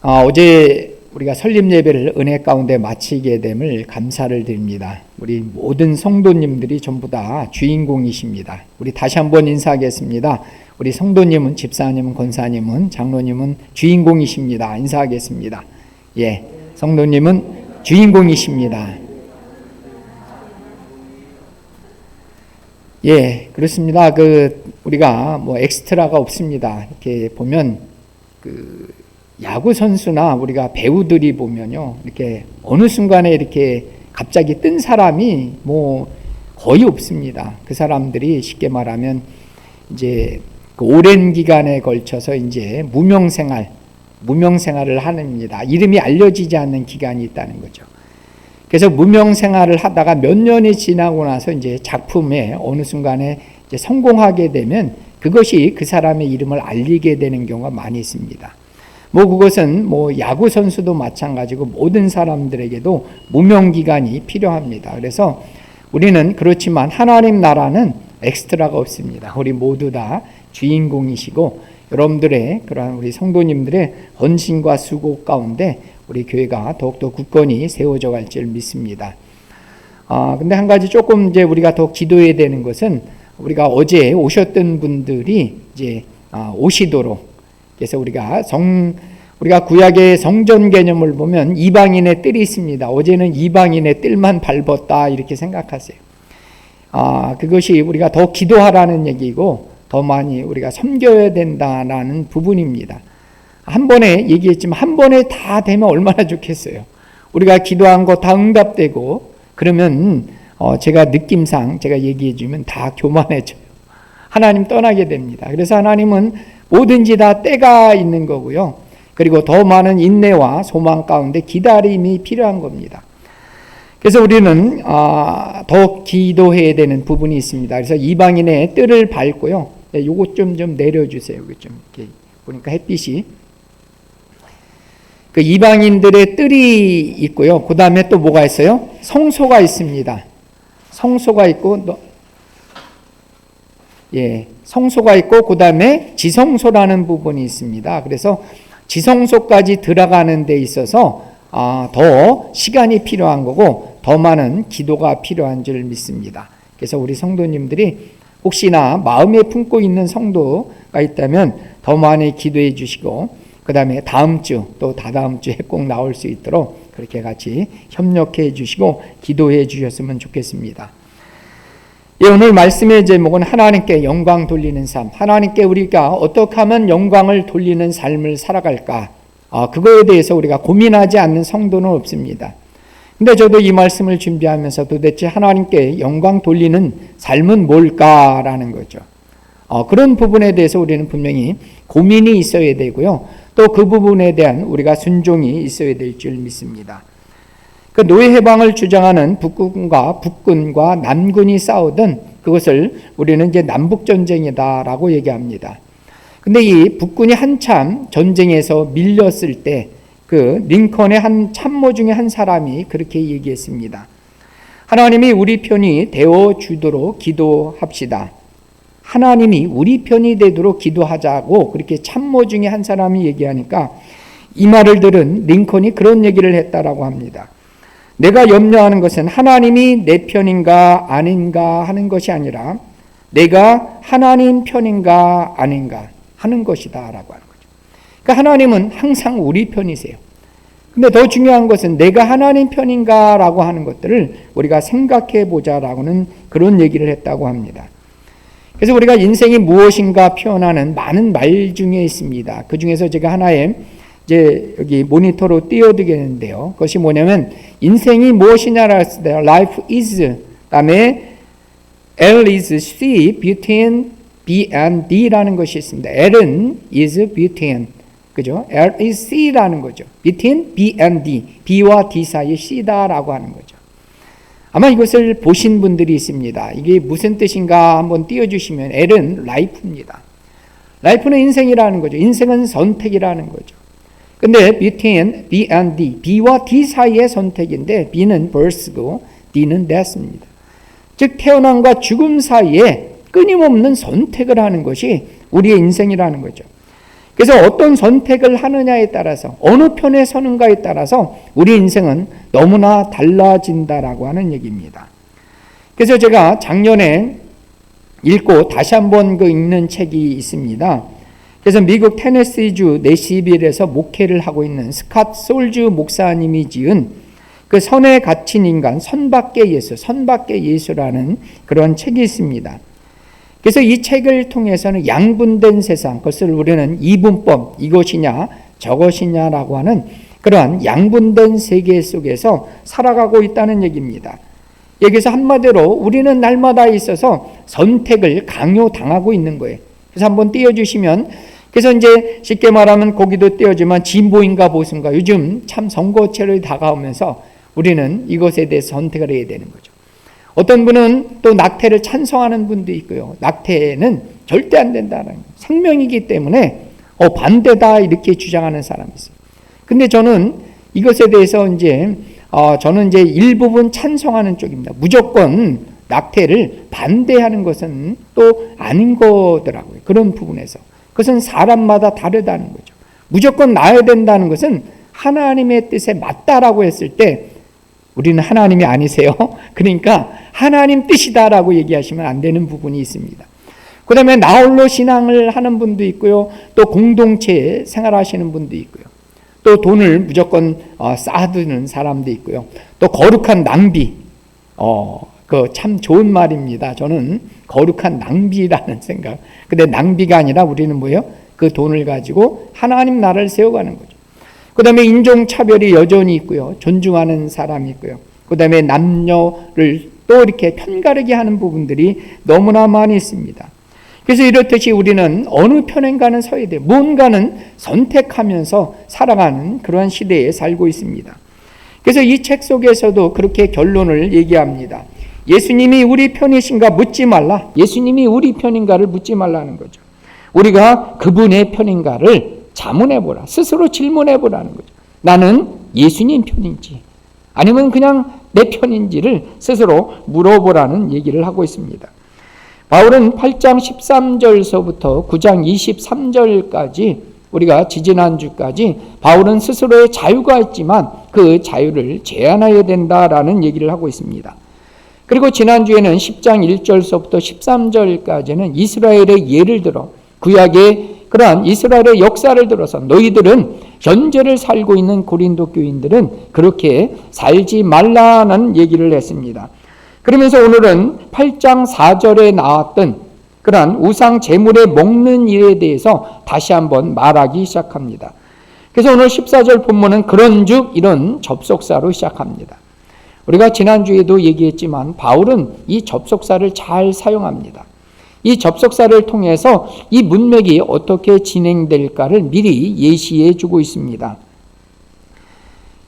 어제 우리가 설립 예배를 은혜 가운데 마치게 됨을 감사를 드립니다. 우리 모든 성도님들이 전부 다 주인공이십니다. 우리 다시 한번 인사하겠습니다. 우리 성도님은, 집사님은, 권사님은, 장로님은 주인공이십니다. 인사하겠습니다. 예, 성도님은 주인공이십니다. 예, 그렇습니다. 우리가 뭐 엑스트라가 없습니다. 이렇게 보면 야구 선수나 우리가 배우들이 보면요, 이렇게 어느 순간에 이렇게 갑자기 뜬 사람이 뭐 거의 없습니다. 그 사람들이 쉽게 말하면 이제 오랜 기간에 걸쳐서 이제 무명 생활을 합니다. 이름이 알려지지 않는 기간이 있다는 거죠. 그래서 무명 생활을 하다가 몇 년이 지나고 나서 이제 작품에 어느 순간에 이제 성공하게 되면 그것이 그 사람의 이름을 알리게 되는 경우가 많이 있습니다. 그것은 야구 선수도 마찬가지고 모든 사람들에게도 무명 기간이 필요합니다. 그래서 우리는 그렇지만 하나님 나라는 엑스트라가 없습니다. 우리 모두 다 주인공이시고 여러분들의 그러한 우리 성도님들의 헌신과 수고 가운데 우리 교회가 더욱더 굳건히 세워져 갈 줄 믿습니다. 근데 한 가지 조금 이제 우리가 더 기도해야 되는 것은 우리가 어제 오셨던 분들이 이제 오시도록, 그래서 우리가 구약의 성전 개념을 보면 이방인의 뜰이 있습니다. 어제는 이방인의 뜰만 밟았다 이렇게 생각하세요. 그것이 우리가 더 기도하라는 얘기고 더 많이 우리가 섬겨야 된다라는 부분입니다. 한 번에 얘기했지만 한 번에 다 되면 얼마나 좋겠어요. 우리가 기도한 거 다 응답되고 그러면 제가 느낌상 제가 얘기해 주면 다 교만해져요. 하나님 떠나게 됩니다. 그래서 하나님은 뭐든지 다 때가 있는 거고요. 그리고 더 많은 인내와 소망 가운데 기다림이 필요한 겁니다. 그래서 우리는 더 기도해야 되는 부분이 있습니다. 그래서 이방인의 뜰을 밟고요. 요거 좀 내려주세요. 좀 이렇게 보니까 햇빛이. 그 이방인들의 뜰이 있고요. 그 다음에 또 뭐가 있어요? 성소가 있습니다. 성소가 있고, 성소가 있고, 그 다음에 지성소라는 부분이 있습니다. 그래서 지성소까지 들어가는 데 있어서 더 시간이 필요한 거고, 더 많은 기도가 필요한 줄 믿습니다. 그래서 우리 성도님들이 혹시나 마음에 품고 있는 성도가 있다면 더 많이 기도해 주시고, 그 다음에 다음 주 또 다다음 주에 꼭 나올 수 있도록 그렇게 같이 협력해 주시고 기도해 주셨으면 좋겠습니다. 오늘 말씀의 제목은 하나님께 영광 돌리는 삶, 하나님께 우리가 어떻게 하면 영광을 돌리는 삶을 살아갈까, 그거에 대해서 우리가 고민하지 않는 성도는 없습니다. 근데 저도 이 말씀을 준비하면서 도대체 하나님께 영광 돌리는 삶은 뭘까라는 거죠. 그런 부분에 대해서 우리는 분명히 고민이 있어야 되고요. 또 그 부분에 대한 우리가 순종이 있어야 될 줄 믿습니다. 그 노예 해방을 주장하는 북군과 남군이 싸우던 그것을 우리는 이제 남북전쟁이다라고 얘기합니다. 근데 이 북군이 한참 전쟁에서 밀렸을 때 그 링컨의 한 참모 중에 한 사람이 그렇게 얘기했습니다. 하나님이 우리 편이 되어 주도록 기도합시다. 하나님이 우리 편이 되도록 기도하자고 그렇게 참모 중에 한 사람이 얘기하니까 이 말을 들은 링컨이 그런 얘기를 했다라고 합니다. 내가 염려하는 것은 하나님이 내 편인가 아닌가 하는 것이 아니라 내가 하나님 편인가 아닌가 하는 것이다 라고 하는 거죠. 그러니까 하나님은 항상 우리 편이세요. 근데 더 중요한 것은 내가 하나님 편인가 라고 하는 것들을 우리가 생각해 보자라고는 그런 얘기를 했다고 합니다. 그래서 우리가 인생이 무엇인가 표현하는 많은 말 중에 있습니다. 그 중에서 제가 하나의 이제 여기 모니터로 띄워드리겠는데요. 그것이 뭐냐면 인생이 무엇이냐라고 했을 때 life is, 그다음에 L is C between B and D라는 것이 있습니다. L은 is between, 그죠? L is C라는 거죠. between B and D, B와 D 사이 C다라고 하는 거죠. 아마 이것을 보신 분들이 있습니다. 이게 무슨 뜻인가 한번 띄워주시면 L은 life입니다. life는 인생이라는 거죠. 인생은 선택이라는 거죠. 근데 between B and D, B와 D 사이의 선택인데 B는 birth고 D는 death입니다. 즉 태어남과 죽음 사이에 끊임없는 선택을 하는 것이 우리의 인생이라는 거죠. 그래서 어떤 선택을 하느냐에 따라서 어느 편에 서는가에 따라서 우리 인생은 너무나 달라진다라고 하는 얘기입니다. 그래서 제가 작년에 읽고 다시 한번 읽는 책이 있습니다. 그래서 미국 테네시주 내시빌에서 목회를 하고 있는 스캇 솔주 목사님이 지은 그 선에 갇힌 인간, 선밖의 예수, 선밖의 예수라는 그런 책이 있습니다. 그래서 이 책을 통해서는 양분된 세상, 그것을 우리는 이분법, 이것이냐 저것이냐라고 하는 그러한 양분된 세계 속에서 살아가고 있다는 얘기입니다. 여기서 한마디로 우리는 날마다 있어서 선택을 강요당하고 있는 거예요. 그래서 한번 띄워주시면, 그래서 이제 쉽게 말하면 거기도 띄워지만 진보인가 보수인가, 요즘 참 선거철이 다가오면서 우리는 이것에 대해서 선택을 해야 되는 거죠. 어떤 분은 또 낙태를 찬성하는 분도 있고요. 낙태는 절대 안 된다는, 생명이기 때문에 반대다 이렇게 주장하는 사람이 있어요. 근데 저는 이것에 대해서 저는 일부분 찬성하는 쪽입니다. 무조건 낙태를 반대하는 것은 또 아닌 거더라고요. 그런 부분에서. 그것은 사람마다 다르다는 거죠. 무조건 낳아야 된다는 것은 하나님의 뜻에 맞다라고 했을 때 우리는 하나님이 아니세요. 그러니까 하나님 뜻이다라고 얘기하시면 안 되는 부분이 있습니다. 그 다음에 나홀로 신앙을 하는 분도 있고요. 또 공동체에 생활하시는 분도 있고요. 또 돈을 무조건 쌓아두는 사람도 있고요. 또 거룩한 낭비, 그 참 좋은 말입니다. 저는 거룩한 낭비라는 생각. 근데 낭비가 아니라 우리는 뭐예요? 그 돈을 가지고 하나님 나라를 세워가는 거죠. 그 다음에 인종차별이 여전히 있고요. 존중하는 사람이 있고요. 그 다음에 남녀를 또 이렇게 편가르게 하는 부분들이 너무나 많이 있습니다. 그래서 이렇듯이 우리는 어느 편인가는 서야 돼요. 뭔가는 선택하면서 살아가는 그러한 시대에 살고 있습니다. 그래서 이 책 속에서도 그렇게 결론을 얘기합니다. 예수님이 우리 편이신가 묻지 말라. 예수님이 우리 편인가를 묻지 말라는 거죠. 우리가 그분의 편인가를 자문해보라. 스스로 질문해보라는 거죠. 나는 예수님 편인지 아니면 그냥 내 편인지를 스스로 물어보라는 얘기를 하고 있습니다. 바울은 8장 13절서부터 9장 23절까지 우리가 지지난주까지 바울은 스스로의 자유가 있지만 그 자유를 제한해야 된다라는 얘기를 하고 있습니다. 그리고 지난주에는 10장 1절서부터 13절까지는 이스라엘의 예를 들어 구약의 그러한 이스라엘의 역사를 들어서 너희들은 현재를 살고 있는 고린도 교인들은 그렇게 살지 말라는 얘기를 했습니다. 그러면서 오늘은 8장 4절에 나왔던 그러한 우상 제물에 먹는 일에 대해서 다시 한번 말하기 시작합니다. 그래서 오늘 14절 본문은 그런즉 이런 접속사로 시작합니다. 우리가 지난주에도 얘기했지만 바울은 이 접속사를 잘 사용합니다. 이 접속사를 통해서 이 문맥이 어떻게 진행될까를 미리 예시해 주고 있습니다.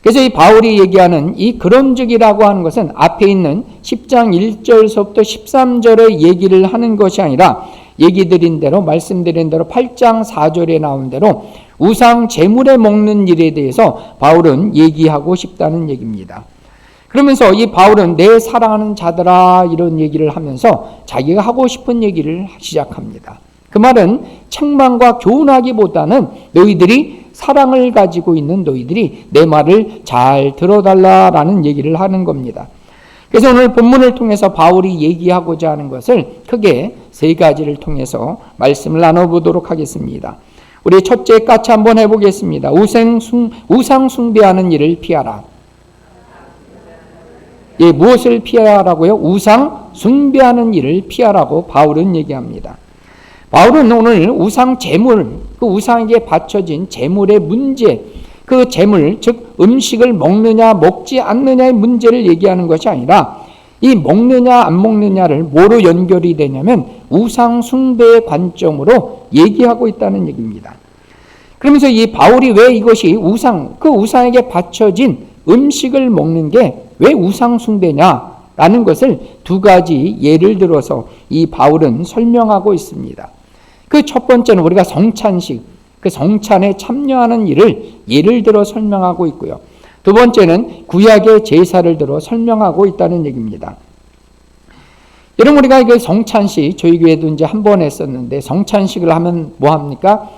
그래서 이 바울이 얘기하는 이 그런즉이라고 하는 것은 앞에 있는 10장 1절서부터 13절의 얘기를 하는 것이 아니라 얘기 드린 대로 말씀드린 대로 8장 4절에 나온 대로 우상 제물에 먹는 일에 대해서 바울은 얘기하고 싶다는 얘기입니다. 그러면서 이 바울은 내 사랑하는 자들아 이런 얘기를 하면서 자기가 하고 싶은 얘기를 시작합니다. 그 말은 책망과 교훈하기보다는 너희들이 사랑을 가지고 있는 너희들이 내 말을 잘 들어달라라는 얘기를 하는 겁니다. 그래서 오늘 본문을 통해서 바울이 얘기하고자 하는 것을 크게 세 가지를 통해서 말씀을 나눠보도록 하겠습니다. 우리 첫째 같이 한번 해보겠습니다. 우상 숭배하는 일을 피하라. 예, 무엇을 피하라고요? 우상 숭배하는 일을 피하라고 바울은 얘기합니다. 바울은 오늘 우상 제물, 그 우상에게 바쳐진 제물의 문제, 그 제물, 즉 음식을 먹느냐 먹지 않느냐의 문제를 얘기하는 것이 아니라 이 먹느냐 안 먹느냐를 뭐로 연결이 되냐면 우상 숭배의 관점으로 얘기하고 있다는 얘기입니다. 그러면서 이 바울이 왜 이것이 그 우상에게 바쳐진 음식을 먹는 게 왜 우상 숭배냐라는 것을 두 가지 예를 들어서 이 바울은 설명하고 있습니다. 그 첫 번째는 우리가 성찬식, 그 성찬에 참여하는 일을 예를 들어 설명하고 있고요. 두 번째는 구약의 제사를 들어 설명하고 있다는 얘기입니다. 여러분 우리가 그 성찬식 저희 교회도 이제 한 번 했었는데 성찬식을 하면 뭐 합니까?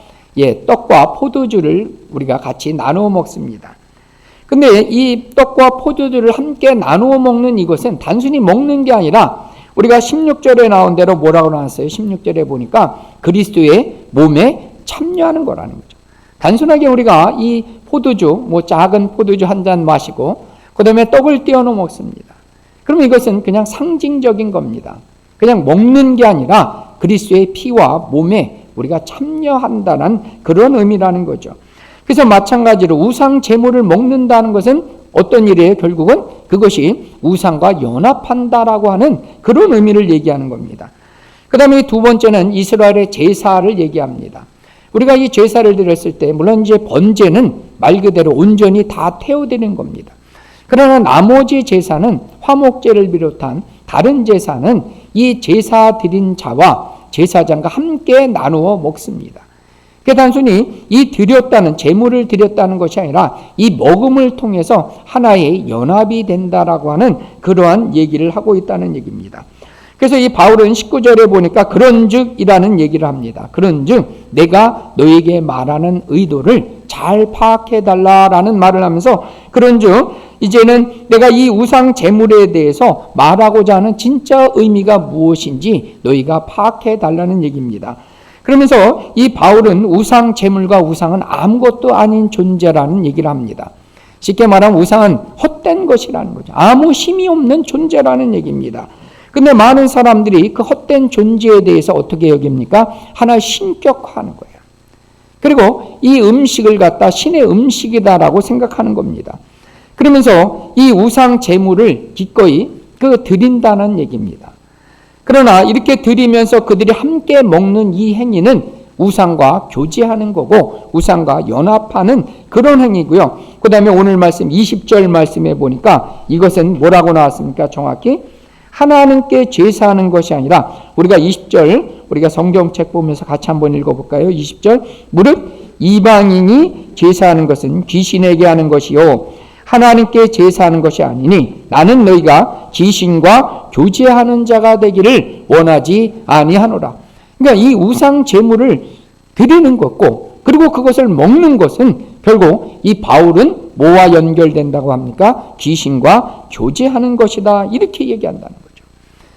떡과 포도주를 우리가 같이 나누어 먹습니다. 근데 이 떡과 포도주를 함께 나누어 먹는 이것은 단순히 먹는 게 아니라 우리가 16절에 나온 대로 뭐라고 나왔어요? 16절에 보니까 그리스도의 몸에 참여하는 거라는 거죠. 단순하게 우리가 이 포도주, 작은 포도주 한 잔 마시고 그 다음에 떡을 떼어놓어 먹습니다. 그러면 이것은 그냥 상징적인 겁니다. 그냥 먹는 게 아니라 그리스도의 피와 몸에 우리가 참여한다는 그런 의미라는 거죠. 그래서 마찬가지로 우상 제물을 먹는다는 것은 어떤 일이에요? 결국은 그것이 우상과 연합한다라고 하는 그런 의미를 얘기하는 겁니다. 그 다음에 두 번째는 이스라엘의 제사를 얘기합니다. 우리가 이 제사를 드렸을 때 물론 이제 번제는 말 그대로 온전히 다 태워드리는 겁니다. 그러나 나머지 제사는 화목제를 비롯한 다른 제사는 이 제사 드린 자와 제사장과 함께 나누어 먹습니다. 그게 단순히 이 드렸다는 제물을 드렸다는 것이 아니라 이 먹음을 통해서 하나의 연합이 된다라고 하는 그러한 얘기를 하고 있다는 얘기입니다. 그래서 이 바울은 19절에 보니까 그런즉이라는 얘기를 합니다. 그런즉 내가 너에게 말하는 의도를 잘 파악해 달라라는 말을 하면서 그런즉 이제는 내가 이 우상 제물에 대해서 말하고자 하는 진짜 의미가 무엇인지 너희가 파악해 달라는 얘기입니다. 그러면서 이 바울은 우상 제물과 우상은 아무것도 아닌 존재라는 얘기를 합니다. 쉽게 말하면 우상은 헛된 것이라는 거죠. 아무 힘이 없는 존재라는 얘기입니다. 근데 많은 사람들이 그 헛된 존재에 대해서 어떻게 여깁니까? 하나의 신격화하는 거예요. 그리고 이 음식을 갖다 신의 음식이다라고 생각하는 겁니다. 그러면서 이 우상 제물을 기꺼이 드린다는 얘기입니다. 그러나 이렇게 드리면서 그들이 함께 먹는 이 행위는 우상과 교제하는 거고 우상과 연합하는 그런 행위고요. 그 다음에 오늘 말씀 20절 말씀에 보니까 이것은 뭐라고 나왔습니까? 정확히 하나님께 제사하는 것이 아니라 우리가 20절 우리가 성경책 보면서 같이 한번 읽어볼까요? 20절 무릇 이방인이 제사하는 것은 귀신에게 하는 것이요 하나님께 제사하는 것이 아니니 나는 너희가 귀신과 교제하는 자가 되기를 원하지 아니하노라. 그러니까 이 우상 제물을 드리는 것고 그리고 그것을 먹는 것은 결국 이 바울은 뭐와 연결된다고 합니까? 귀신과 교제하는 것이다 이렇게 얘기한다는 거죠.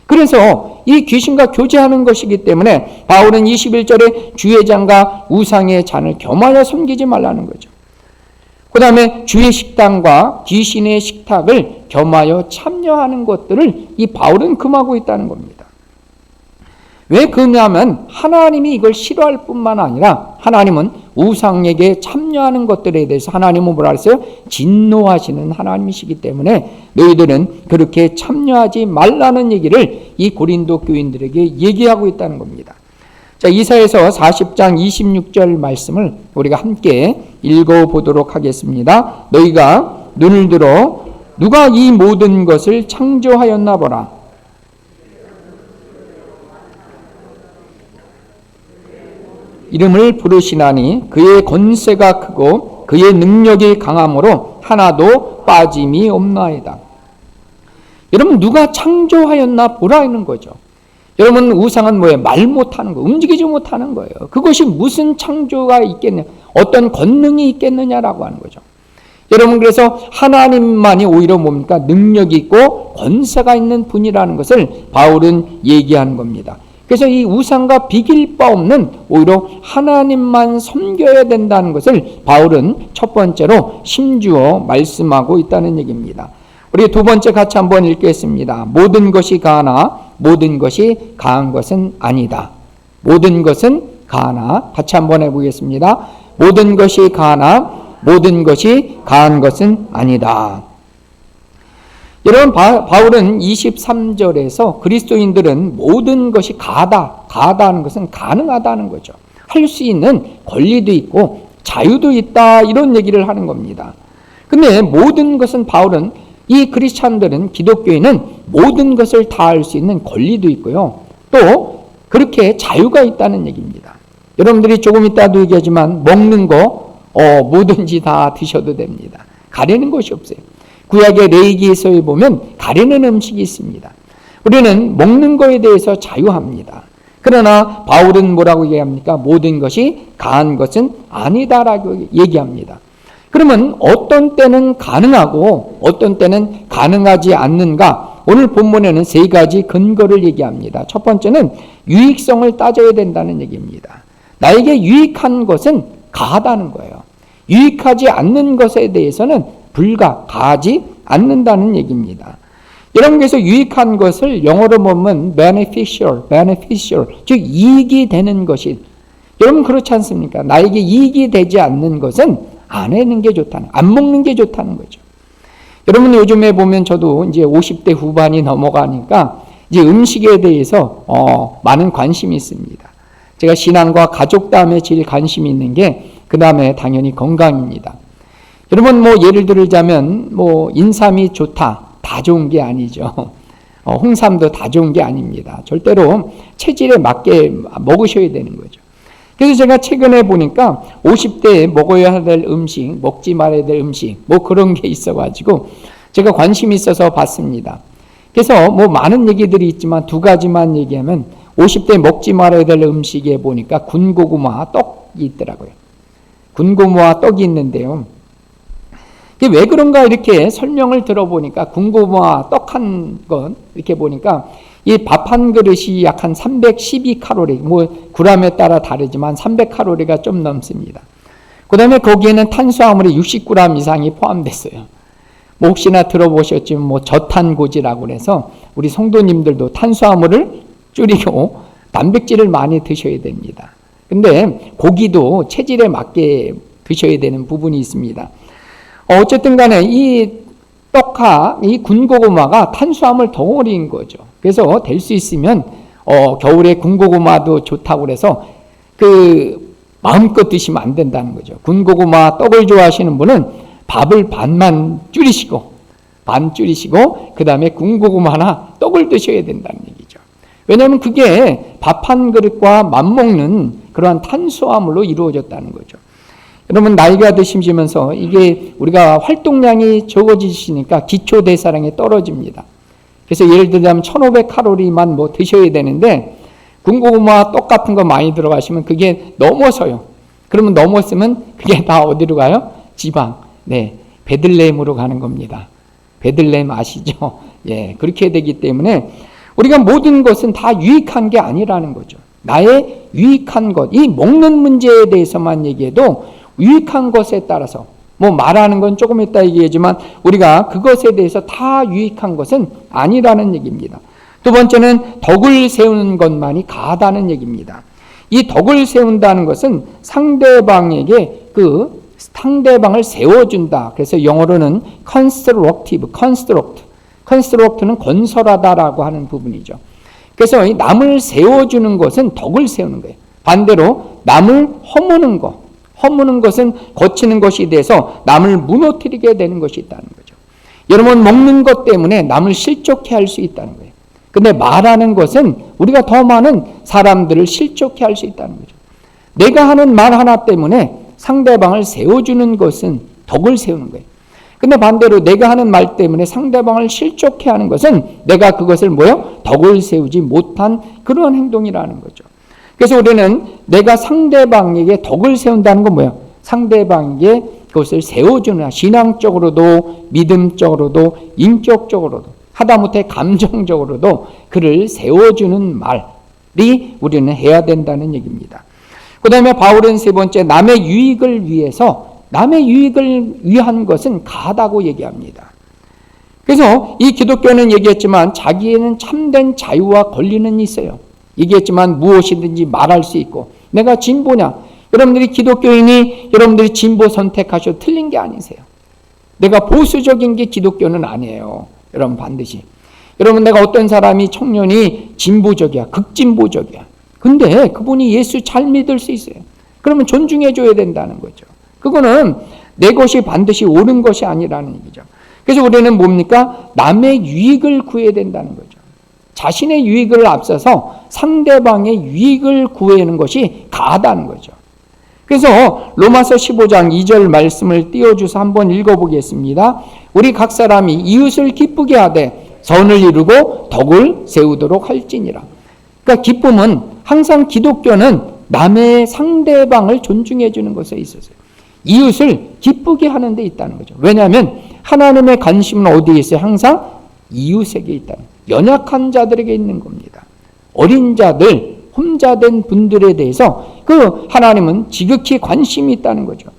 그래서 이 귀신과 교제하는 것이기 때문에 바울은 21절에 주의 잔과 우상의 잔을 겸하여 섬기지 말라는 거죠. 그 다음에 주의 식당과 귀신의 식탁을 겸하여 참여하는 것들을 이 바울은 금하고 있다는 겁니다. 왜 그러냐면 하나님이 이걸 싫어할 뿐만 아니라 하나님은 우상에게 참여하는 것들에 대해서 하나님은 뭐라 했어요? 진노하시는 하나님이시기 때문에 너희들은 그렇게 참여하지 말라는 얘기를 이 고린도 교인들에게 얘기하고 있다는 겁니다. 자, 이사야서 40장 26절 말씀을 우리가 함께 읽어보도록 하겠습니다. 너희가 눈을 들어 누가 이 모든 것을 창조하였나 보라. 이름을 부르시나니 그의 권세가 크고 그의 능력이 강함으로 하나도 빠짐이 없나이다. 여러분 누가 창조하였나 보라 하는 거죠. 여러분 우상은 뭐예요? 말 못하는 거, 움직이지 못하는 거예요. 그것이 무슨 창조가 있겠냐, 어떤 권능이 있겠느냐라고 하는 거죠. 여러분 그래서 하나님만이 오히려 뭡니까? 능력이 있고 권세가 있는 분이라는 것을 바울은 얘기하는 겁니다. 그래서 이 우상과 비길 바 없는 오히려 하나님만 섬겨야 된다는 것을 바울은 첫 번째로 심주어 말씀하고 있다는 얘기입니다. 우리 두 번째 같이 한번 읽겠습니다. 모든 것이 가하나 모든 것이 가한 것은 아니다. 모든 것은 가하나 같이 한번 해보겠습니다. 모든 것이 가하나 모든 것이 가한 것은 아니다. 여러분 바울은 23절에서 그리스도인들은 모든 것이 가하다는 것은 가능하다는 거죠. 할 수 있는 권리도 있고 자유도 있다 이런 얘기를 하는 겁니다. 근데 모든 것은 바울은 이 크리스찬들은 기독교인은 모든 것을 다 할 수 있는 권리도 있고요. 또 그렇게 자유가 있다는 얘기입니다. 여러분들이 조금 이따도 얘기하지만 먹는 거 뭐든지 다 드셔도 됩니다. 가리는 것이 없어요. 구약의 레위기에서 보면 가리는 음식이 있습니다. 우리는 먹는 거에 대해서 자유합니다. 그러나 바울은 뭐라고 얘기합니까? 모든 것이 가한 것은 아니다라고 얘기합니다. 그러면 어떤 때는 가능하고 어떤 때는 가능하지 않는가? 오늘 본문에는 세 가지 근거를 얘기합니다. 첫 번째는 유익성을 따져야 된다는 얘기입니다. 나에게 유익한 것은 가하다는 거예요. 유익하지 않는 것에 대해서는 가하지 않는다는 얘기입니다. 여러분께서 유익한 것을 영어로 보면 beneficial, 즉 이익이 되는 것이, 여러분 그렇지 않습니까? 나에게 이익이 되지 않는 것은 안 하는 게 좋다는, 안 먹는 게 좋다는 거죠. 여러분 요즘에 보면 저도 이제 50대 후반이 넘어가니까 이제 음식에 대해서 많은 관심이 있습니다. 제가 신앙과 가족 다음에 제일 관심이 있는 게 그 다음에 당연히 건강입니다. 여러분 뭐 예를 들자면 뭐 인삼이 좋다, 다 좋은 게 아니죠. 홍삼도 다 좋은 게 아닙니다. 절대로 체질에 맞게 먹으셔야 되는 거죠. 그래서 제가 최근에 보니까 50대에 먹어야 될 음식, 먹지 말아야 될 음식, 뭐 그런 게 있어가지고 제가 관심이 있어서 봤습니다. 그래서 뭐 많은 얘기들이 있지만 두 가지만 얘기하면 50대 먹지 말아야 될 음식에 보니까 군고구마와 떡이 있더라고요. 군고구마와 떡이 있는데요. 왜 그런가 이렇게 설명을 들어보니까 군고구마 떡 한 건 이렇게 보니까 이 밥 한 그릇이 약 한 312칼로리, 뭐 g에 따라 다르지만 300칼로리가 좀 넘습니다. 그 다음에 거기에는 탄수화물이 60g 이상이 포함됐어요. 뭐 혹시나 들어보셨지만 뭐 저탄고지라고 그래서 우리 성도님들도 탄수화물을 줄이고 단백질을 많이 드셔야 됩니다. 근데 고기도 체질에 맞게 드셔야 되는 부분이 있습니다. 어쨌든 간에 이 떡하, 이 군고구마가 탄수화물 덩어리인 거죠. 그래서 될 수 있으면 겨울에 군고구마도 좋다고 그래서 마음껏 드시면 안 된다는 거죠. 군고구마 떡을 좋아하시는 분은 밥을 반만 줄이시고 그 다음에 군고구마나 떡을 드셔야 된다는 얘기죠. 왜냐하면 그게 밥 한 그릇과 맞먹는 그러한 탄수화물로 이루어졌다는 거죠. 여러분 나이가 드시면서 이게 우리가 활동량이 적어지시니까 기초대사량이 떨어집니다. 그래서 예를 들자면 1500칼로리만 뭐 드셔야 되는데 군고구마 떡 같은 거 많이 들어가시면 그게 넘어서요. 그러면 넘었으면 그게 다 어디로 가요? 지방. 네, 베들레헴으로 가는 겁니다. 베들레헴 아시죠? 예, 그렇게 되기 때문에 우리가 모든 것은 다 유익한 게 아니라는 거죠. 나의 유익한 것, 이 먹는 문제에 대해서만 얘기해도 유익한 것에 따라서 뭐 말하는 건 조금 이따 얘기하지만 우리가 그것에 대해서 다 유익한 것은 아니라는 얘기입니다. 두 번째는 덕을 세우는 것만이 가하다는 얘기입니다. 이 덕을 세운다는 것은 상대방에게 상대방을 세워준다. 그래서 영어로는 construct는 건설하다라고 하는 부분이죠. 그래서 남을 세워주는 것은 덕을 세우는 거예요. 반대로 남을 허무는 것은 거치는 것이 돼서 남을 무너뜨리게 되는 것이 있다는 거죠. 여러분 먹는 것 때문에 남을 실족해 할 수 있다는 거예요. 근데 말하는 것은 우리가 더 많은 사람들을 실족해 할 수 있다는 거죠. 내가 하는 말 하나 때문에 상대방을 세워주는 것은 덕을 세우는 거예요. 근데 반대로 내가 하는 말 때문에 상대방을 실족해 하는 것은 내가 그것을 덕을 세우지 못한 그러한 행동이라는 거죠. 그래서 우리는 내가 상대방에게 덕을 세운다는 건 상대방에게 그것을 세워주는, 신앙적으로도 믿음적으로도 인격적으로도 하다못해 감정적으로도 그를 세워주는 말이 우리는 해야 된다는 얘기입니다. 그 다음에 바울은 세 번째, 남의 유익을 위한 것은 가하다고 얘기합니다. 그래서 이 기독교는 얘기했지만 자기에는 참된 자유와 권리는 있어요. 얘기했지만 무엇이든지 말할 수 있고, 내가 진보냐? 여러분들이 기독교인이 여러분들이 진보 선택하셔도 틀린 게 아니세요. 내가 보수적인 게 기독교는 아니에요. 여러분 반드시. 여러분 내가 어떤 사람이 청년이 진보적이야, 극진보적이야. 근데 그분이 예수 잘 믿을 수 있어요. 그러면 존중해 줘야 된다는 거죠. 그거는 내 것이 반드시 옳은 것이 아니라는 얘기죠. 그래서 우리는 뭡니까? 남의 유익을 구해야 된다는 거죠. 자신의 유익을 앞서서 상대방의 유익을 구하는 것이 가하다는 거죠. 그래서 로마서 15장 2절 말씀을 띄워주서 한번 읽어보겠습니다. 우리 각 사람이 이웃을 기쁘게 하되 선을 이루고 덕을 세우도록 할지니라. 그러니까 기쁨은 항상 기독교는 남의 상대방을 존중해 주는 것에 있어서요. 이웃을 기쁘게 하는 데 있다는 거죠. 왜냐하면 하나님의 관심은 어디에 있어요? 항상 이웃에게 있다는 거예요. 연약한 자들에게 있는 겁니다. 어린 자들, 혼자된 분들에 대해서 그 하나님은 지극히 관심이 있다는 거죠.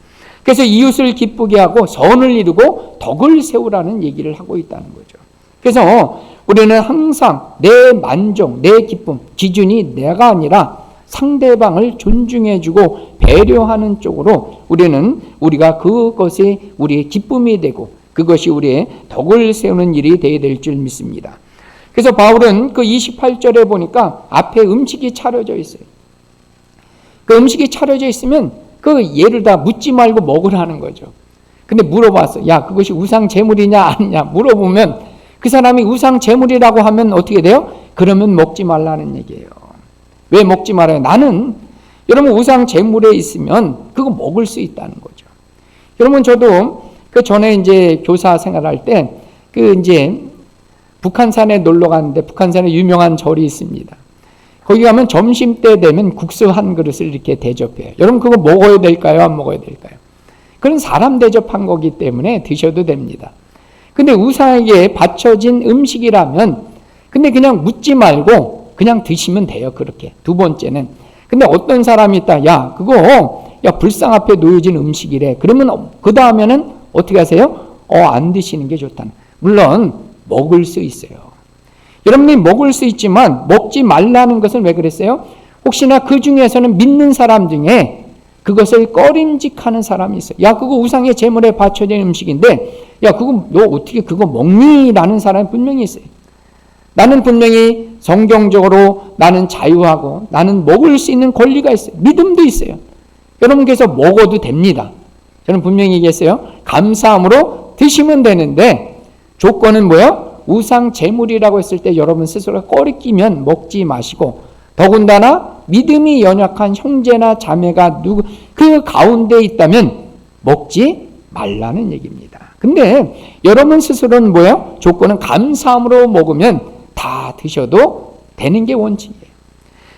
그래서 이웃을 기쁘게 하고 선을 이루고 덕을 세우라는 얘기를 하고 있다는 거죠. 그래서 우리는 항상 내 만족, 내 기쁨, 기준이 내가 아니라 상대방을 존중해주고 배려하는 쪽으로 우리가 그것이 우리의 기쁨이 되고 그것이 우리의 덕을 세우는 일이 되어야 될 줄 믿습니다. 그래서 바울은 그 28절에 보니까 앞에 음식이 차려져 있어요. 그 음식이 차려져 있으면 그 얘를 다 묻지 말고 먹으라는 거죠. 근데 물어봤어. 야, 그것이 우상 제물이냐 아니냐 물어보면 그 사람이 우상 제물이라고 하면 어떻게 돼요? 그러면 먹지 말라는 얘기예요. 왜 먹지 말아요? 나는 여러분 우상 제물에 있으면 그거 먹을 수 있다는 거죠. 여러분 저도 그 전에 이제 교사 생활할 때 그 이제 북한산에 놀러 갔는데 북한산에 유명한 절이 있습니다. 거기 가면 점심때 되면 국수 한 그릇을 이렇게 대접해요. 여러분 그거 먹어야 될까요? 안 먹어야 될까요? 그건 사람 대접한 거기 때문에 드셔도 됩니다. 근데 우상에게 바쳐진 음식이라면 근데 그냥 묻지 말고 그냥 드시면 돼요. 그렇게. 두 번째는 근데 어떤 사람이 있다. 야 그거 불상 앞에 놓여진 음식이래. 그러면 그 다음에는 어떻게 하세요? 안 드시는 게 좋다는. 물론 먹을 수 있어요. 여러분이 먹을 수 있지만 먹지 말라는 것은 왜 그랬어요? 혹시나 그 중에서는 믿는 사람 중에 그것을 꺼림직하는 사람이 있어요. 야 그거 우상의 제물에 바쳐진 음식인데 야 그거 너 어떻게 그거 먹니? 라는 사람이 분명히 있어요. 나는 분명히 성경적으로 나는 자유하고 나는 먹을 수 있는 권리가 있어요. 믿음도 있어요. 여러분께서 먹어도 됩니다. 저는 분명히 얘기했어요. 감사함으로 드시면 되는데 조건은 뭐예요? 우상 제물이라고 했을 때 여러분 스스로가 꺼리끼면 먹지 마시고 더군다나 믿음이 연약한 형제나 자매가 그 가운데 있다면 먹지 말라는 얘기입니다. 근데 여러분 스스로는 뭐예요? 조건은 감사함으로 먹으면 다 드셔도 되는 게 원칙이에요.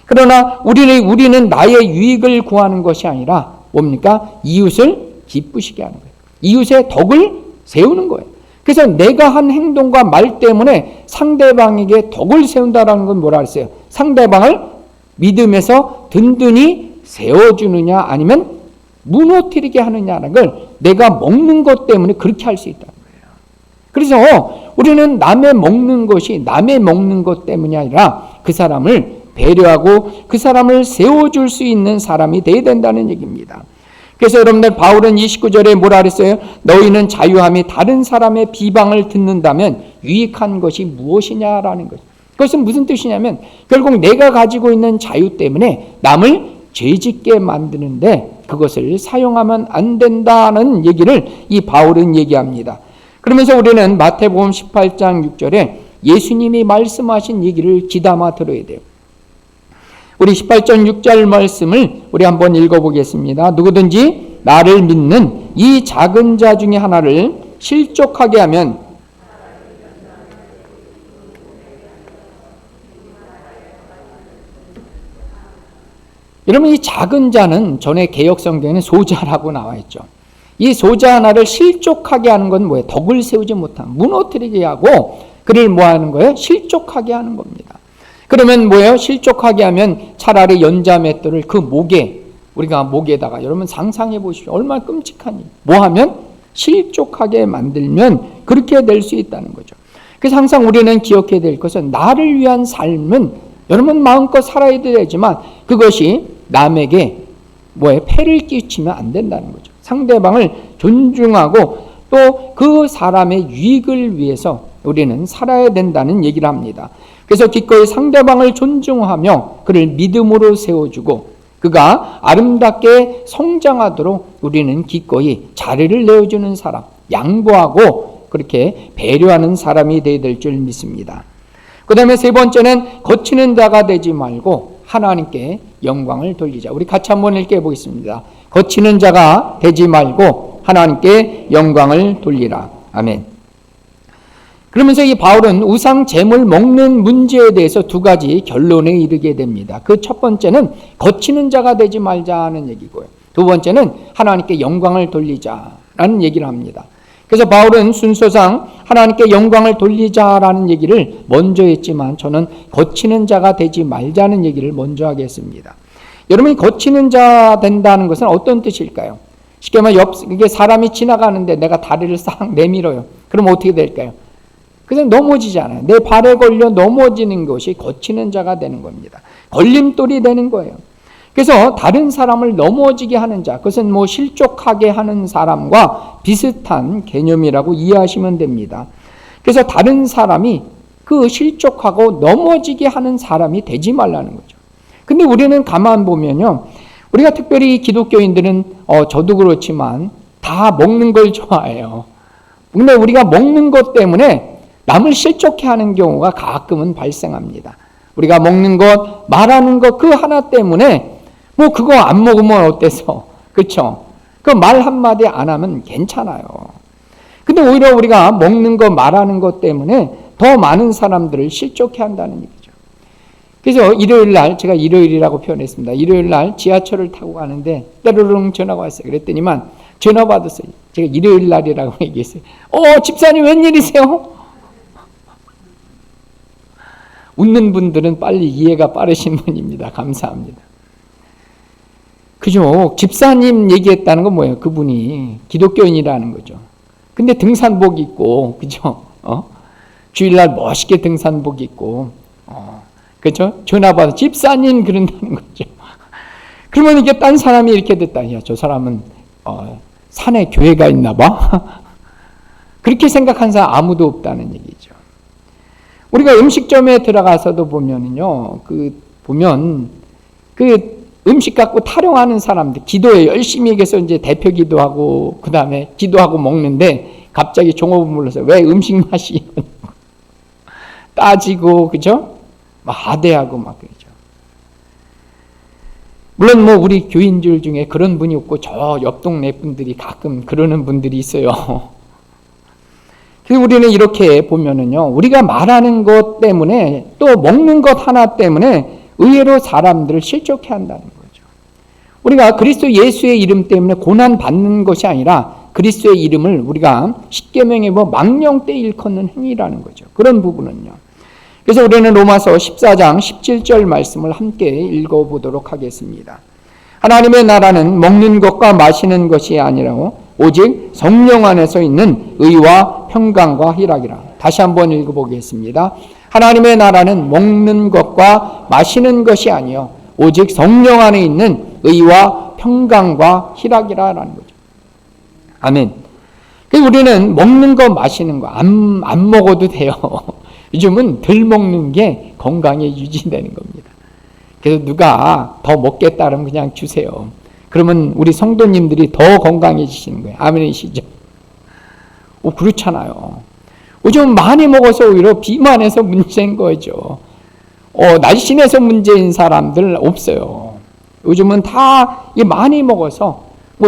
그러나 우리는 나의 유익을 구하는 것이 아니라 뭡니까? 이웃을 기쁘시게 하는 거예요. 이웃의 덕을 세우는 거예요. 그래서 내가 한 행동과 말 때문에 상대방에게 덕을 세운다라는 건 뭐라 했어요? 상대방을 믿음에서 든든히 세워주느냐 아니면 무너뜨리게 하느냐라는 걸 내가 먹는 것 때문에 그렇게 할 수 있다는 거예요. 그래서 우리는 남의 먹는 것 때문이 아니라 그 사람을 배려하고 그 사람을 세워줄 수 있는 사람이 되어야 된다는 얘기입니다. 그래서 여러분들 바울은 29절에 뭐라 그랬어요? 너희는 자유함이 다른 사람의 비방을 듣는다면 유익한 것이 무엇이냐라는 거죠. 그것은 무슨 뜻이냐면 결국 내가 가지고 있는 자유 때문에 남을 죄짓게 만드는데 그것을 사용하면 안 된다는 얘기를 이 바울은 얘기합니다. 그러면서 우리는 마태복음 18장 6절에 예수님이 말씀하신 얘기를 귀담아 들어야 돼요. 우리 18장 6절 말씀을 우리 한번 읽어보겠습니다. 누구든지 나를 믿는 이 작은 자 중에 하나를 실족하게 하면 여러분 이 작은 자는 전에 개역성경에는 소자라고 나와 있죠. 이 소자 하나를 실족하게 하는 건 뭐예요? 덕을 세우지 못한 무너뜨리게 하고 그를 뭐 하는 거예요? 실족하게 하는 겁니다. 그러면 뭐예요? 실족하게 하면 차라리 연자맷돌을 그 목에 우리가 목에다가 여러분 상상해 보십시오. 얼마나 끔찍한 일. 뭐 하면? 실족하게 만들면 그렇게 될 수 있다는 거죠. 그래서 항상 우리는 기억해야 될 것은 나를 위한 삶은 여러분 마음껏 살아야 되지만 그것이 남에게 뭐에 폐를 끼치면 안 된다는 거죠. 상대방을 존중하고 또 그 사람의 유익을 위해서 우리는 살아야 된다는 얘기를 합니다. 그래서 기꺼이 상대방을 존중하며 그를 믿음으로 세워주고 그가 아름답게 성장하도록 우리는 기꺼이 자리를 내어주는 사람, 양보하고 그렇게 배려하는 사람이 되어야 될 줄 믿습니다. 그 다음에 세 번째는 거치는 자가 되지 말고 하나님께 영광을 돌리자. 우리 같이 한번 읽어보겠습니다. 거치는 자가 되지 말고 하나님께 영광을 돌리라. 아멘. 그러면서 이 바울은 우상 제물 먹는 문제에 대해서 두 가지 결론에 이르게 됩니다. 그 첫 번째는 거치는 자가 되지 말자는 얘기고요. 두 번째는 하나님께 영광을 돌리자라는 얘기를 합니다. 그래서 바울은 순서상 하나님께 영광을 돌리자라는 얘기를 먼저 했지만 저는 거치는 자가 되지 말자는 얘기를 먼저 하겠습니다. 여러분이 거치는 자 된다는 것은 어떤 뜻일까요? 쉽게 말하면 이게 사람이 지나가는데 내가 다리를 싹 내밀어요. 그럼 어떻게 될까요? 그래서 넘어지잖아요. 내 발에 걸려 넘어지는 것이 거치는 자가 되는 겁니다. 걸림돌이 되는 거예요. 그래서 다른 사람을 넘어지게 하는 자, 그것은 뭐 실족하게 하는 사람과 비슷한 개념이라고 이해하시면 됩니다. 그래서 다른 사람이 그 실족하고 넘어지게 하는 사람이 되지 말라는 거죠. 근데 우리는 가만 보면요, 우리가 특별히 기독교인들은 저도 그렇지만 다 먹는 걸 좋아해요. 근데 우리가 먹는 것 때문에 남을 실족해 하는 경우가 가끔은 발생합니다. 우리가 먹는 것, 말하는 것 그 하나 때문에 뭐 그거 안 먹으면 어때서? 그렇죠? 그 말 한마디 안 하면 괜찮아요. 근데 오히려 우리가 먹는 것, 말하는 것 때문에 더 많은 사람들을 실족해 한다는 얘기죠. 그래서 일요일 날, 제가 일요일이라고 표현했습니다. 일요일 날 지하철을 타고 가는데 따르릉 전화가 왔어요. 그랬더니만 전화 받았어요. 제가 일요일 날이라고 얘기했어요. 집사님 웬일이세요? 웃는 분들은 빨리 이해가 빠르신 분입니다. 감사합니다. 그죠? 집사님 얘기했다는 건 뭐예요? 그분이 기독교인이라는 거죠. 근데 등산복 입고, 그죠? 주일날 멋있게 등산복 입고, 그죠? 전화 받아 집사님 그런다는 거죠. 그러면 이게 딴 사람이 이렇게 됐다. 야, 저 사람은 산에 교회가 있나 봐. 그렇게 생각한 사람 아무도 없다는 얘기죠. 우리가 음식점에 들어가서도 보면은요, 보면 음식 갖고 타령하는 사람들, 기도에 열심히 해서 이제 대표 기도하고, 그 다음에 기도하고 먹는데, 갑자기 종업원 불러서 왜 음식 맛이 따지고, 그죠? 막 하대하고 막 그러죠. 물론 뭐 우리 교인들 중에 그런 분이 없고, 저 옆 동네 분들이 가끔 그러는 분들이 있어요. 그래서 우리는 이렇게 보면은요, 우리가 말하는 것 때문에 또 먹는 것 하나 때문에 의외로 사람들을 실족해 한다는 거죠. 우리가 그리스도 예수의 이름 때문에 고난 받는 것이 아니라 그리스도의 이름을 우리가 십계명에 망령 때 일컫는 행위라는 거죠. 그런 부분은요. 그래서 우리는 로마서 14장 17절 말씀을 함께 읽어보도록 하겠습니다. 하나님의 나라는 먹는 것과 마시는 것이 아니라고 오직 성령 안에서 있는 의와 평강과 희락이라. 다시 한번 읽어보겠습니다. 하나님의 나라는 먹는 것과 마시는 것이 아니요 오직 성령 안에 있는 의와 평강과 희락이라는 거죠. 아멘. 그래서 우리는 먹는 거 마시는 거 안 먹어도 돼요. 요즘은 덜 먹는 게 건강에 유지되는 겁니다. 그래서 누가 더 먹겠다 그러면 그냥 주세요. 그러면 우리 성도님들이 더 건강해지시는 거예요. 아멘이시죠? 그렇잖아요. 요즘 많이 먹어서 오히려 비만해서 문제인 거죠. 날씬해서 문제인 사람들 없어요. 요즘은 다 많이 먹어서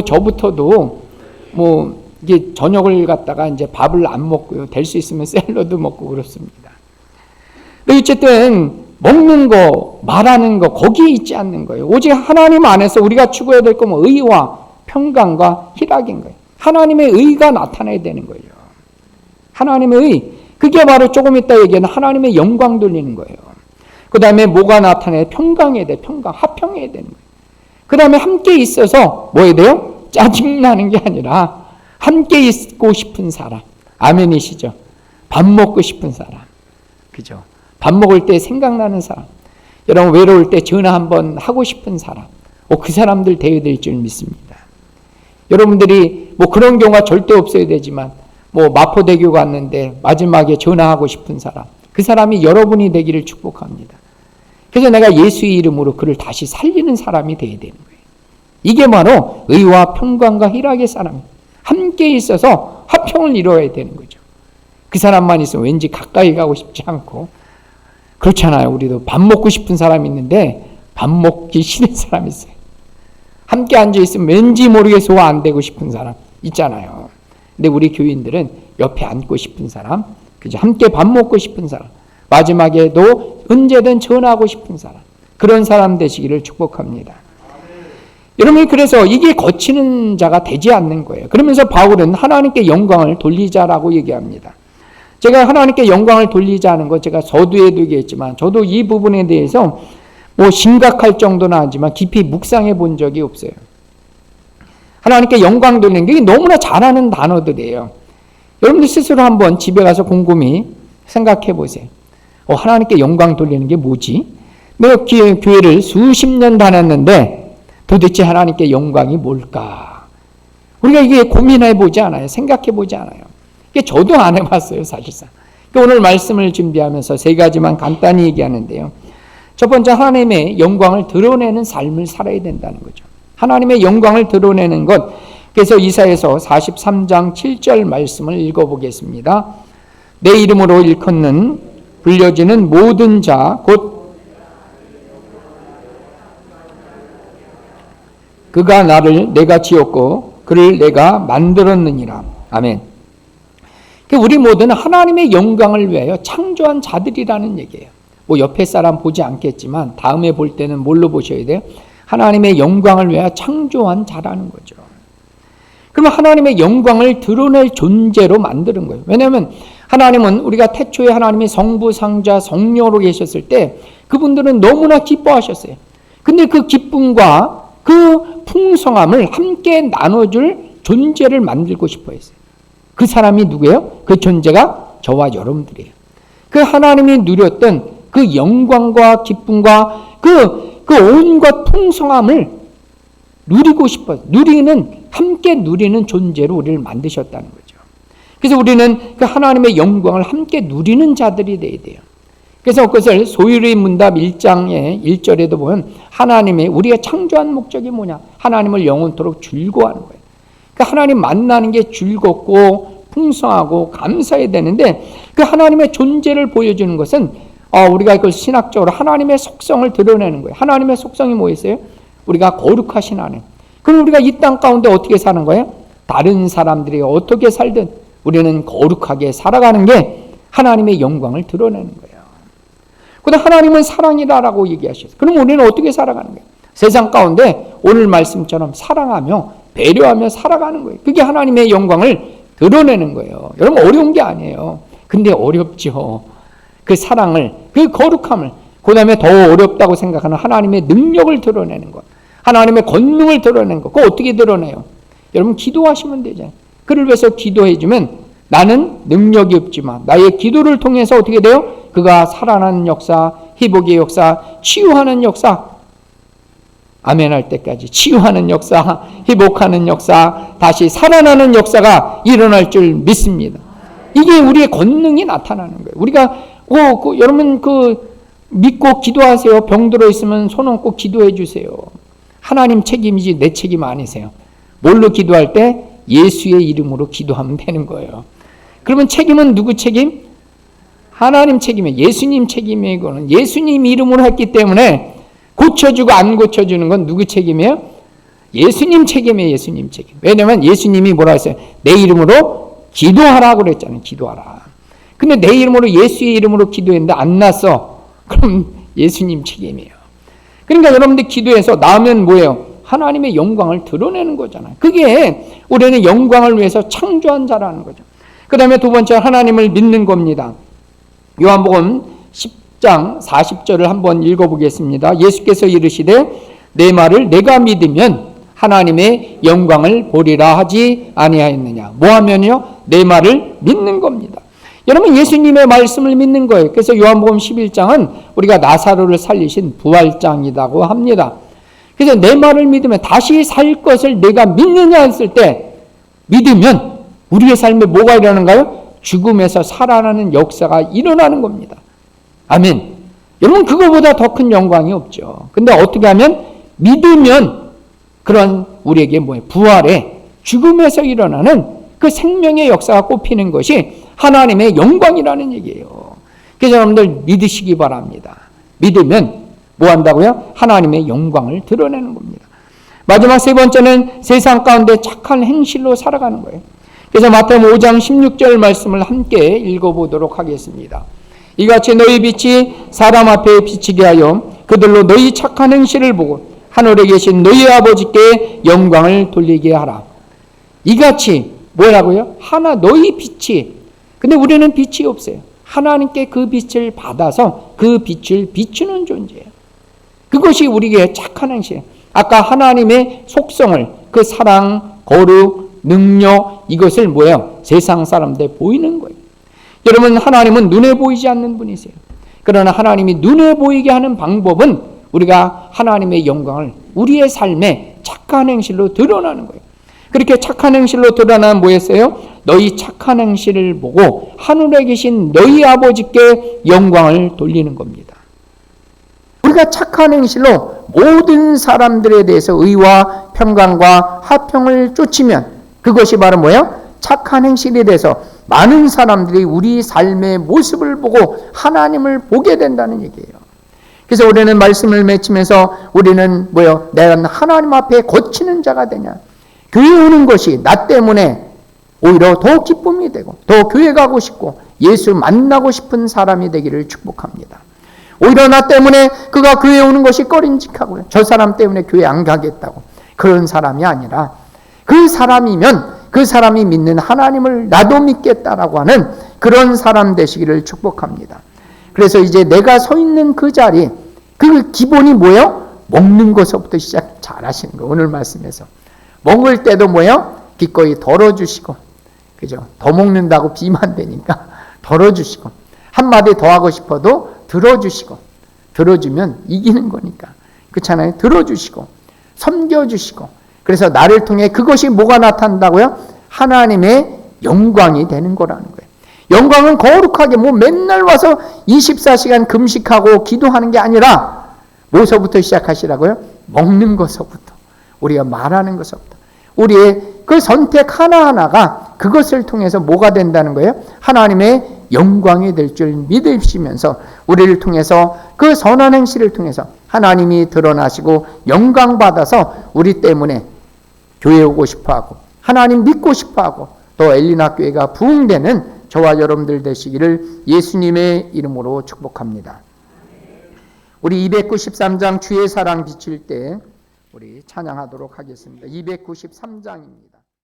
저부터도 이게 저녁을 갖다가 이제 밥을 안 먹고요. 될 수 있으면 샐러드 먹고 그렇습니다. 근데 어쨌든 먹는 거, 말하는 거 거기에 있지 않는 거예요. 오직 하나님 안에서 우리가 추구해야 될 건 의와 평강과 희락인 거예요. 하나님의 의가 나타나야 되는 거예요. 하나님의 의, 그게 바로 조금 이따 얘기하는 하나님의 영광 돌리는 거예요. 그 다음에 뭐가 나타나야 평강해야 돼. 평강, 화평해야 되는 거예요. 그 다음에 함께 있어서 뭐 해야 돼요? 짜증나는 게 아니라 함께 있고 싶은 사람. 아멘이시죠? 밥 먹고 싶은 사람. 그죠? 밥 먹을 때 생각나는 사람. 여러분 외로울 때 전화 한번 하고 싶은 사람. 그 사람들 되어야 될 줄 믿습니다. 여러분들이 그런 경우가 절대 없어야 되지만 마포대교 갔는데 마지막에 전화하고 싶은 사람. 그 사람이 여러분이 되기를 축복합니다. 그래서 내가 예수의 이름으로 그를 다시 살리는 사람이 되어야 되는 거예요. 이게 바로 의와 평강과 희락의 사람. 함께 있어서 화평을 이루어야 되는 거죠. 그 사람만 있으면 왠지 가까이 가고 싶지 않고 그렇잖아요. 우리도 밥 먹고 싶은 사람이 있는데 밥 먹기 싫은 사람이 있어요. 함께 앉아있으면 왠지 모르게 소화 안 되고 싶은 사람 있잖아요. 근데 우리 교인들은 옆에 앉고 싶은 사람, 그죠? 함께 밥 먹고 싶은 사람, 마지막에도 언제든 전하고 싶은 사람, 그런 사람 되시기를 축복합니다. 여러분, 그래서 이게 거치는 자가 되지 않는 거예요. 그러면서 바울은 하나님께 영광을 돌리자라고 얘기합니다. 제가 하나님께 영광을 돌리자는 거 제가 서두에도 얘기했지만 저도 이 부분에 대해서 뭐 심각할 정도는 아니지만 깊이 묵상해 본 적이 없어요. 하나님께 영광 돌리는 게 너무나 잘하는 단어들이에요. 여러분들 스스로 한번 집에 가서 곰곰이 생각해 보세요. 하나님께 영광 돌리는 게 뭐지? 내가 교회를 수십 년 다녔는데 도대체 하나님께 영광이 뭘까? 우리가 이게 고민해 보지 않아요. 생각해 보지 않아요. 이게 저도 안 해봤어요, 사실상. 오늘 말씀을 준비하면서 세 가지만 간단히 얘기하는데요. 첫 번째, 하나님의 영광을 드러내는 삶을 살아야 된다는 거죠. 하나님의 영광을 드러내는 것. 그래서 이사야서 43장 7절 말씀을 읽어보겠습니다. 내 이름으로 일컫는 불려지는 모든 자 곧 그가 나를 내가 지었고 그를 내가 만들었느니라. 아멘. 우리 모두는 하나님의 영광을 위하여 창조한 자들이라는 얘기예요. 뭐 옆에 사람 보지 않겠지만 다음에 볼 때는 뭘로 보셔야 돼요? 하나님의 영광을 위하여 창조한 자라는 거죠. 그러면 하나님의 영광을 드러낼 존재로 만드는 거예요. 왜냐하면 하나님은 우리가 태초에 하나님이 성부, 성자, 성령으로 계셨을 때 그분들은 너무나 기뻐하셨어요. 근데 그 기쁨과 그 풍성함을 함께 나눠줄 존재를 만들고 싶어 했어요. 그 사람이 누구예요? 그 존재가 저와 여러분들이에요. 그 하나님이 누렸던 그 영광과 기쁨과 그 온갖 풍성함을 누리고 싶어요. 함께 누리는 존재로 우리를 만드셨다는 거죠. 그래서 우리는 그 하나님의 영광을 함께 누리는 자들이 돼야 돼요. 그래서 그것을 소유의 문답 1장의 1절에도 보면 하나님의 우리가 창조한 목적이 뭐냐? 하나님을 영원토록 즐거워하는 거예요. 그러니까 하나님 만나는 게 즐겁고 풍성하고 감사해야 되는데 그 하나님의 존재를 보여주는 것은 우리가 그걸 신학적으로 하나님의 속성을 드러내는 거예요. 하나님의 속성이 뭐였어요? 우리가 거룩하신 하나님. 그럼 우리가 이 땅 가운데 어떻게 사는 거예요? 다른 사람들이 어떻게 살든 우리는 거룩하게 살아가는 게 하나님의 영광을 드러내는 거예요. 그런데 하나님은 사랑이라고 얘기하셨어요. 그럼 우리는 어떻게 살아가는 거예요? 세상 가운데 오늘 말씀처럼 사랑하며 배려하며 살아가는 거예요. 그게 하나님의 영광을 드러내는 거예요. 여러분, 어려운 게 아니에요. 근데 어렵죠. 그 사랑을, 그 거룩함을, 그 다음에 더 어렵다고 생각하는 하나님의 능력을 드러내는 것, 하나님의 권능을 드러내는 것. 그거 어떻게 드러내요? 여러분, 기도하시면 되잖아요. 그를 위해서 기도해주면 나는 능력이 없지만 나의 기도를 통해서 어떻게 돼요? 그가 살아나는 역사, 회복의 역사, 치유하는 역사, 아멘 할 때까지 치유하는 역사, 회복하는 역사, 다시 살아나는 역사가 일어날 줄 믿습니다. 이게 우리의 권능이 나타나는 거예요. 우리가 여러분 믿고 기도하세요. 병 들어 있으면 손 얹고 기도해 주세요. 하나님 책임이지 내 책임 아니세요. 뭘로 기도할 때? 예수의 이름으로 기도하면 되는 거예요. 그러면 책임은 누구 책임? 하나님 책임이에요. 예수님 책임이에요. 이거는 예수님 이름으로 했기 때문에 고쳐주고 안 고쳐주는 건 누구 책임이에요? 예수님 책임이에요. 예수님 책임. 왜냐하면 예수님이 뭐라 했어요? 내 이름으로 기도하라고 그랬잖아요. 기도하라. 근데 내 이름으로 예수의 이름으로 기도했는데 안 났어. 그럼 예수님 책임이에요. 그러니까 여러분들 기도해서 나오면 뭐예요? 하나님의 영광을 드러내는 거잖아요. 그게 우리는 영광을 위해서 창조한 자라는 거죠. 그 다음에 두 번째, 하나님을 믿는 겁니다. 요한복음 10장 40절을 한번 읽어보겠습니다. 예수께서 이르시되 내 말을 내가 믿으면 하나님의 영광을 보리라 하지 아니하였느냐. 뭐하면요? 내 말을 믿는 겁니다. 여러분, 예수님의 말씀을 믿는 거예요. 그래서 요한복음 11장은 우리가 나사로를 살리신 부활장이라고 합니다. 그래서 내 말을 믿으면 다시 살 것을 내가 믿느냐 했을 때 믿으면 우리의 삶에 뭐가 일어나는가요? 죽음에서 살아나는 역사가 일어나는 겁니다. 아멘. 여러분, 그거보다 더 큰 영광이 없죠. 근데 어떻게 하면 믿으면 그런 우리에게 뭐예요? 부활에 죽음에서 일어나는 그 생명의 역사가 꼽히는 것이 하나님의 영광이라는 얘기예요. 그래서 여러분들 믿으시기 바랍니다. 믿으면 뭐 한다고요? 하나님의 영광을 드러내는 겁니다. 마지막 세 번째는 세상 가운데 착한 행실로 살아가는 거예요. 그래서 마태복음 5장 16절 말씀을 함께 읽어보도록 하겠습니다. 이같이 너희 빛이 사람 앞에 비치게 하여 그들로 너희 착한 행실을 보고 하늘에 계신 너희 아버지께 영광을 돌리게 하라. 이같이 뭐라고요? 하나 너희 빛이. 근데 우리는 빛이 없어요. 하나님께 그 빛을 받아서 그 빛을 비추는 존재예요. 그것이 우리에게 착한 행실. 아까 하나님의 속성을, 그 사랑, 거룩, 능력, 이것을 뭐예요? 세상 사람들에 보이는 거예요. 여러분, 하나님은 눈에 보이지 않는 분이세요. 그러나 하나님이 눈에 보이게 하는 방법은 우리가 하나님의 영광을 우리의 삶에 착한 행실로 드러나는 거예요. 그렇게 착한 행실로 드러나는 뭐였어요? 너희 착한 행실을 보고 하늘에 계신 너희 아버지께 영광을 돌리는 겁니다. 우리가 착한 행실로 모든 사람들에 대해서 의와 평강과 화평을 쫓으면 그것이 바로 뭐예요? 착한 행실에 대해서 많은 사람들이 우리 삶의 모습을 보고 하나님을 보게 된다는 얘기예요. 그래서 우리는 말씀을 맺히면서 우리는 뭐예요? 내가 하나님 앞에 거치는 자가 되냐? 교회 오는 것이 나 때문에 오히려 더 기쁨이 되고 더 교회 가고 싶고 예수 만나고 싶은 사람이 되기를 축복합니다. 오히려 나 때문에 그가 교회 오는 것이 꺼림직하고요. 저 사람 때문에 교회 안 가겠다고. 그런 사람이 아니라 그 사람이면 그 사람이 믿는 하나님을 나도 믿겠다라고 하는 그런 사람 되시기를 축복합니다. 그래서 이제 내가 서 있는 그 자리, 그 기본이 뭐예요? 먹는 것부터 시작 잘 하시는 거. 오늘 말씀에서. 먹을 때도 뭐예요? 기꺼이 덜어주시고, 그죠? 더 먹는다고 비만 되니까 덜어주시고, 한마디 더 하고 싶어도 들어주시고, 들어주면 이기는 거니까. 그렇잖아요? 들어주시고, 섬겨주시고, 그래서 나를 통해 그것이 뭐가 나타난다고요? 하나님의 영광이 되는 거라는 거예요. 영광은 거룩하게 뭐 맨날 와서 24시간 금식하고 기도하는 게 아니라 뭐서부터 시작하시라고요? 먹는 것서부터. 우리가 말하는 것서부터. 우리의 그 선택 하나하나가 그것을 통해서 뭐가 된다는 거예요? 하나님의 영광이 될 줄 믿으시면서 우리를 통해서 그 선한 행실을 통해서 하나님이 드러나시고 영광 받아서 우리 때문에 교회 오고 싶어하고 하나님 믿고 싶어하고 또 엘리나 교회가 부흥되는 저와 여러분들 되시기를 예수님의 이름으로 축복합니다. 우리 293장 주의 사랑 비칠 때 우리 찬양하도록 하겠습니다. 293장입니다.